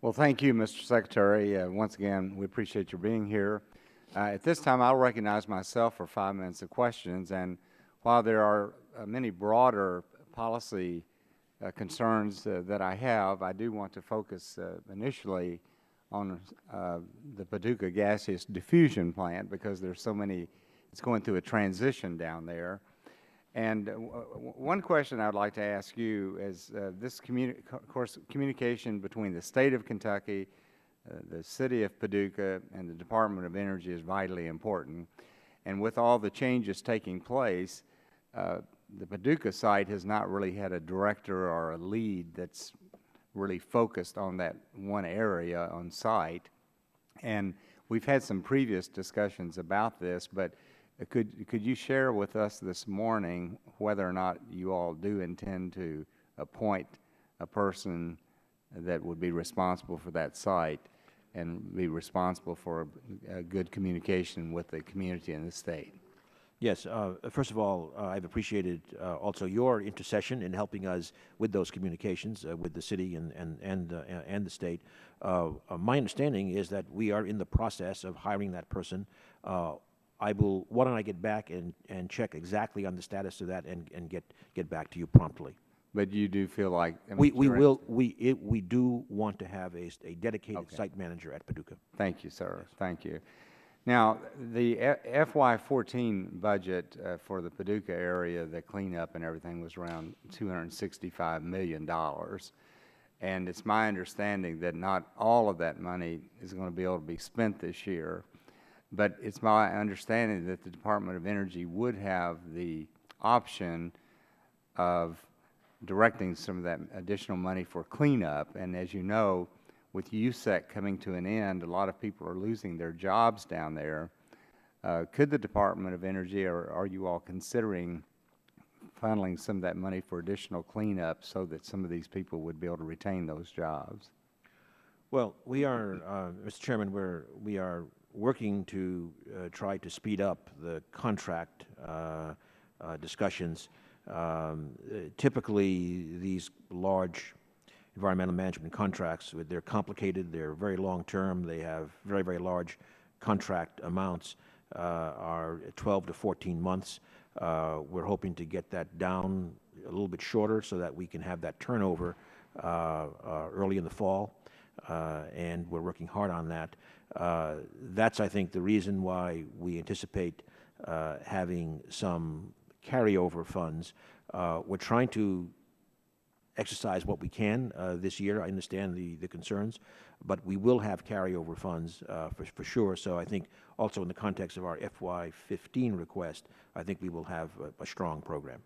Well, thank you, Mr. Secretary. Once again, we appreciate your being here. At this time, I'll recognize myself for 5 minutes of questions. And while there are many broader policy concerns that I have, I do want to focus initially on the Paducah gaseous diffusion plant because there's so many, it's going through a transition down there. And one question I'd like to ask you is this communication between the state of Kentucky, the city of Paducah, and the Department of Energy is vitally important. And with all the changes taking place, the Paducah site has not really had a director or a lead that's really focused on that one area on site. And we've had some previous discussions about this, but could you share with us this morning whether or not you all do intend to appoint a person that would be responsible for that site and be responsible for good communication with the community and the state? Yes. First of all, I've appreciated also your intercession in helping us with those communications with the city and the state. My understanding is that we are in the process of hiring that person. Why don't I get back and check exactly on the status of that and get back to you promptly. But you do feel like we do want to have a dedicated site manager at Paducah. Thank you, sir. Thank you. Now, the FY14 budget for the Paducah area, the cleanup and everything, was around $265 million. And it's my understanding that not all of that money is going to be able to be spent this year. But it's my understanding that the Department of Energy would have the option of directing some of that additional money for cleanup. And as you know, with USEC coming to an end, a lot of people are losing their jobs down there. Could the Department of Energy, or are you all considering funneling some of that money for additional cleanup so that some of these people would be able to retain those jobs? Well, we are, Mr. Chairman, we are working to try to speed up the contract discussions. Typically, these large environmental management contracts, they're complicated, they're very long-term, they have very, very large contract amounts, are 12 to 14 months. We're hoping to get that down a little bit shorter so that we can have that turnover early in the fall, and we're working hard on that. That's, I think, the reason why we anticipate having some carryover funds. We're trying to exercise what we can this year. I understand the concerns, but we will have carryover funds for sure. So I think also in the context of our FY15 request, I think we will have a strong program.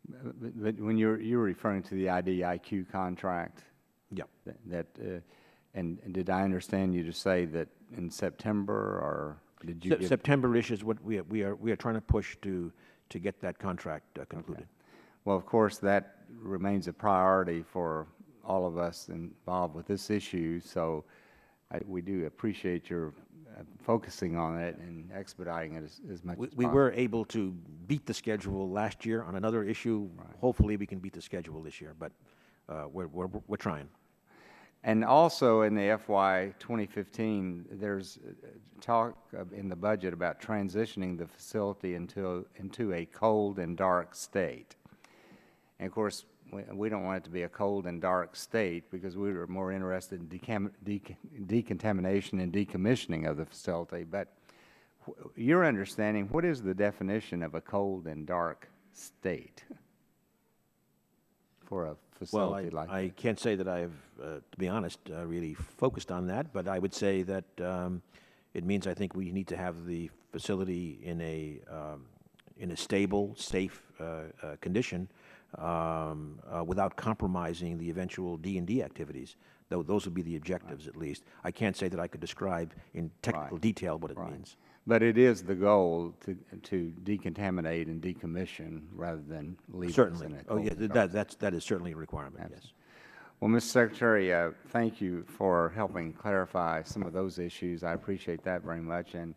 But when you're referring to the IDIQ contract, yeah, and did I understand you to say that in September, or did you? September-ish is what we are trying to push to get that contract concluded. Okay. Well, of course, that remains a priority for all of us involved with this issue. So we do appreciate your focusing on it and expediting it as much as possible. We were able to beat the schedule last year on another issue. Right. Hopefully, we can beat the schedule this year, but we're trying. And also in the FY 2015, there's talk in the budget about transitioning the facility into a cold and dark state. And of course, we don't want it to be a cold and dark state because we were more interested in decontamination and decommissioning of the facility. But your understanding, what is the definition of a cold and dark state for a facility like that? I can't say that I've, to be honest, really focused on that, but I would say that it means I think we need to have the facility in a stable, safe condition without compromising the eventual D&D activities. Though those would be the objectives, at least. I can't say that I could describe in technical detail what it means. But it is the goal to decontaminate and decommission rather than leave certainly. It in a cold that is certainly a requirement. Absolutely. Yes. Well, Mr. Secretary, thank you for helping clarify some of those issues. I appreciate that very much. And